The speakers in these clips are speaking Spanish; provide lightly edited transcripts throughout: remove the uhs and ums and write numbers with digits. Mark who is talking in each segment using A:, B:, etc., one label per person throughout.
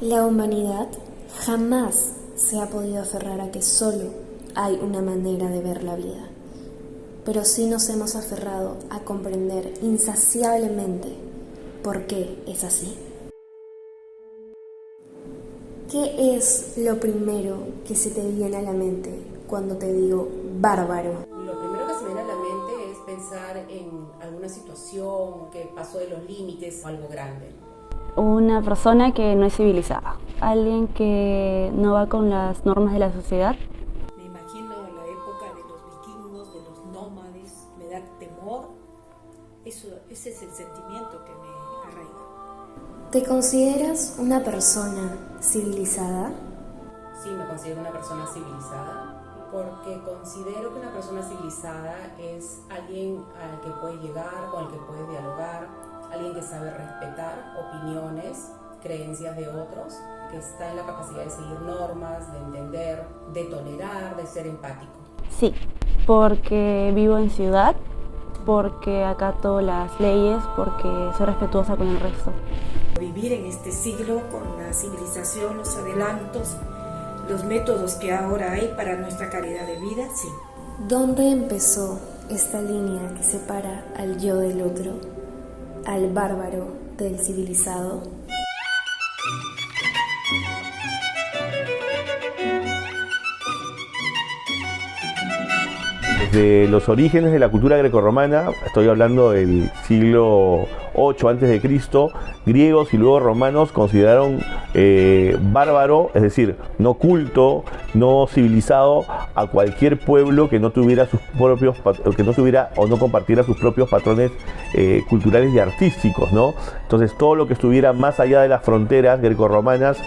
A: La humanidad jamás se ha podido aferrar a que solo hay una manera de ver la vida, pero sí nos hemos aferrado a comprender insaciablemente por qué es así. ¿Qué es lo primero que se te viene a la mente cuando te digo bárbaro?
B: Lo primero que se me viene a la mente es pensar en alguna situación que pasó de los límites o algo grande.
C: Una persona que no es civilizada, alguien que no va con las normas de la sociedad.
D: Me imagino la época de los vikingos, de los nómades, me da temor. Ese es el sentimiento que me arraiga.
A: ¿Te consideras una persona civilizada?
B: Sí, me considero una persona civilizada porque considero que una persona civilizada es alguien al que puedes llegar, con el que puedes dialogar, alguien que sabe respetar opiniones, creencias de otros, que está en la capacidad de seguir normas, de entender, de tolerar, de ser empático.
C: Sí, porque vivo en ciudad, porque acato las leyes, porque soy respetuosa con el resto.
D: Vivir en este siglo con la civilización, los adelantos, los métodos que ahora hay para nuestra calidad de vida, sí.
A: ¿Dónde empezó esta línea que separa al yo del otro, al bárbaro del civilizado?
E: Desde los orígenes de la cultura grecorromana, estoy hablando del siglo VIII a.C., griegos y luego romanos consideraron bárbaro, es decir, no culto, no civilizado, a cualquier pueblo que no tuviera sus propios, que no tuviera o no compartiera sus propios patrones culturales y artísticos, ¿no? Entonces, todo lo que estuviera más allá de las fronteras grecorromanas,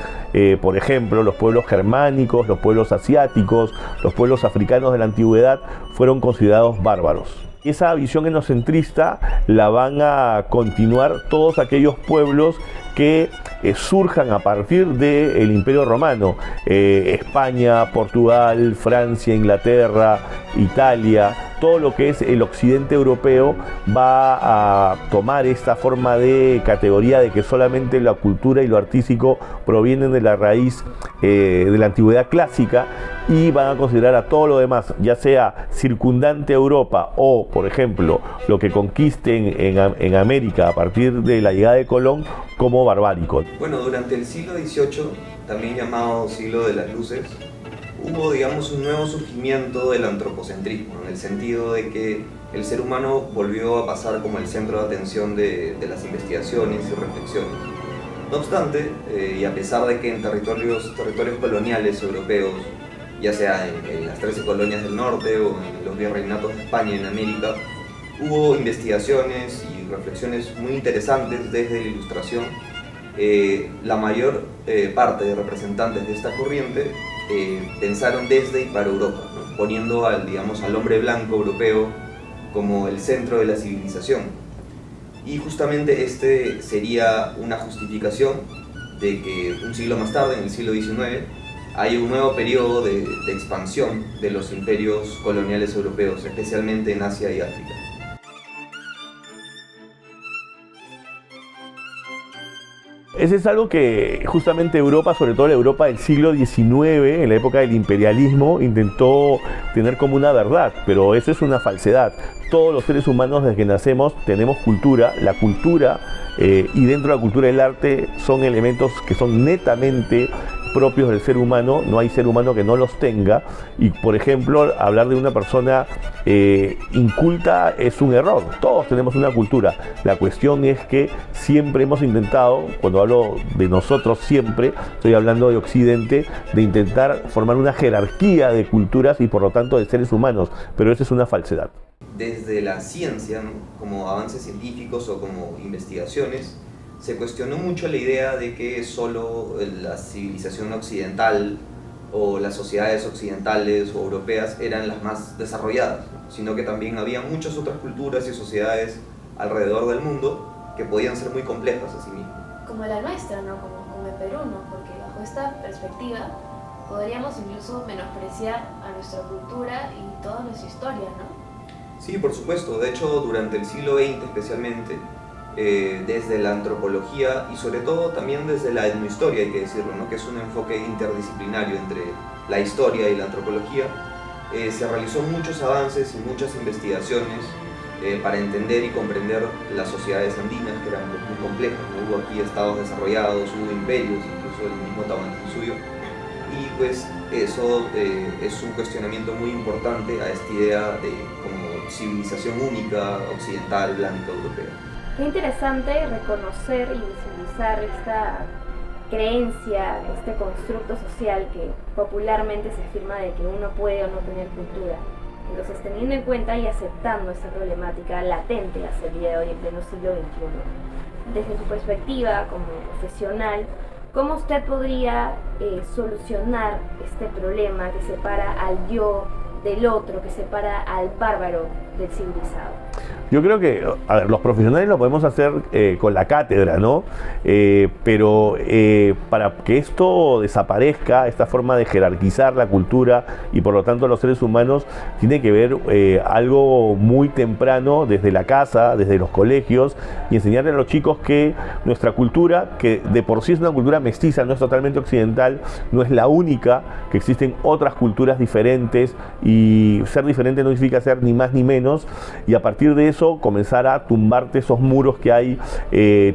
E: por ejemplo, los pueblos germánicos, los pueblos asiáticos, los pueblos africanos de la antigüedad, fueron considerados bárbaros. Y esa visión etnocentrista la van a continuar todos aquellos pueblos que surjan a partir del Imperio Romano. España, Portugal, Francia, Inglaterra, Italia, todo lo que es el occidente europeo va a tomar esta forma de categoría de que solamente la cultura y lo artístico provienen de la raíz de la antigüedad clásica, y van a considerar a todo lo demás, ya sea circundante a Europa o, por ejemplo, lo que conquisten en América a partir de la llegada de Colón, como barbárico.
F: Bueno, durante el siglo XVIII, también llamado siglo de las luces, hubo, digamos, un nuevo surgimiento del antropocentrismo, en el sentido de que el ser humano volvió a pasar como el centro de atención de las investigaciones y reflexiones. No obstante, y a pesar de que en territorios coloniales europeos, ya sea en las 13 colonias del norte o en los virreinatos de España en América, hubo investigaciones y reflexiones muy interesantes desde la Ilustración. La mayor parte de representantes de esta corriente pensaron desde y para Europa, ¿no? Poniendo al hombre blanco europeo como el centro de la civilización. Y justamente este sería una justificación de que un siglo más tarde, en el siglo XIX, hay un nuevo periodo de expansión de los imperios coloniales europeos, especialmente en Asia y África.
E: Ese es algo que justamente Europa, sobre todo la Europa del siglo XIX, en la época del imperialismo, intentó tener como una verdad, pero eso es una falsedad. Todos los seres humanos desde que nacemos tenemos cultura, la cultura y dentro de la cultura del arte son elementos que son netamente propios del ser humano, no hay ser humano que no los tenga, y por ejemplo hablar de una persona inculta es un error. Todos tenemos una cultura, la cuestión es que siempre hemos intentado, cuando hablo de nosotros siempre, estoy hablando de Occidente, de intentar formar una jerarquía de culturas y por lo tanto de seres humanos, pero eso es una falsedad.
F: Desde la ciencia, ¿no?, como avances científicos o como investigaciones, se cuestionó mucho la idea de que solo la civilización occidental o las sociedades occidentales o europeas eran las más desarrolladas, ¿no?, sino que también había muchas otras culturas y sociedades alrededor del mundo que podían ser muy complejas a sí mismas.
G: Como la nuestra, ¿no? Como el Perú, ¿no? Porque bajo esta perspectiva podríamos incluso menospreciar a nuestra cultura y toda nuestra historia, ¿no?
F: Sí, por supuesto. De hecho, durante el siglo XX especialmente, desde la antropología y sobre todo también desde la etnohistoria, hay que decirlo, ¿no? Que es un enfoque interdisciplinario entre la historia y la antropología. Se realizó muchos avances y muchas investigaciones para entender y comprender las sociedades andinas, que eran muy complejas, ¿no? Hubo aquí estados desarrollados, hubo imperios, incluso el mismo Tahuantinsuyo, y pues eso es un cuestionamiento muy importante a esta idea de como civilización única, occidental, blanca, europea.
G: Qué interesante reconocer y visibilizar esta creencia, este constructo social que popularmente se afirma de que uno puede o no tener cultura. Entonces, teniendo en cuenta y aceptando esta problemática latente hasta el día de hoy en pleno siglo XXI, desde su perspectiva como profesional, ¿cómo usted podría solucionar este problema que separa al yo del otro, que separa al bárbaro del civilizado?
E: Yo creo que, a ver, los profesionales lo podemos hacer con la cátedra, ¿no? Pero para que esto desaparezca, esta forma de jerarquizar la cultura y por lo tanto los seres humanos, tiene que ver algo muy temprano desde la casa, desde los colegios, y enseñarle a los chicos que nuestra cultura, que de por sí es una cultura mestiza, no es totalmente occidental, no es la única, que existen otras culturas diferentes, y ser diferente no significa ser ni más ni menos, y a partir de eso comenzar a tumbarte esos muros que hay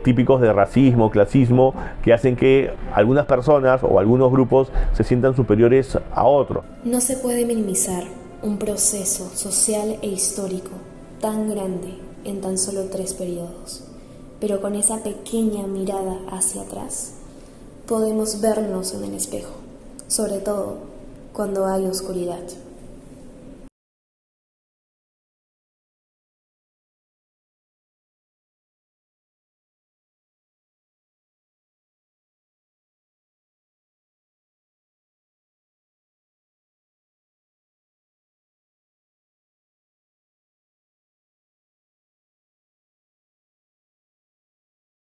E: típicos de racismo, clasismo, que hacen que algunas personas o algunos grupos se sientan superiores a otros.
A: No se puede minimizar un proceso social e histórico tan grande en tan solo 3 periodos, pero con esa pequeña mirada hacia atrás podemos vernos en el espejo, sobre todo cuando hay oscuridad.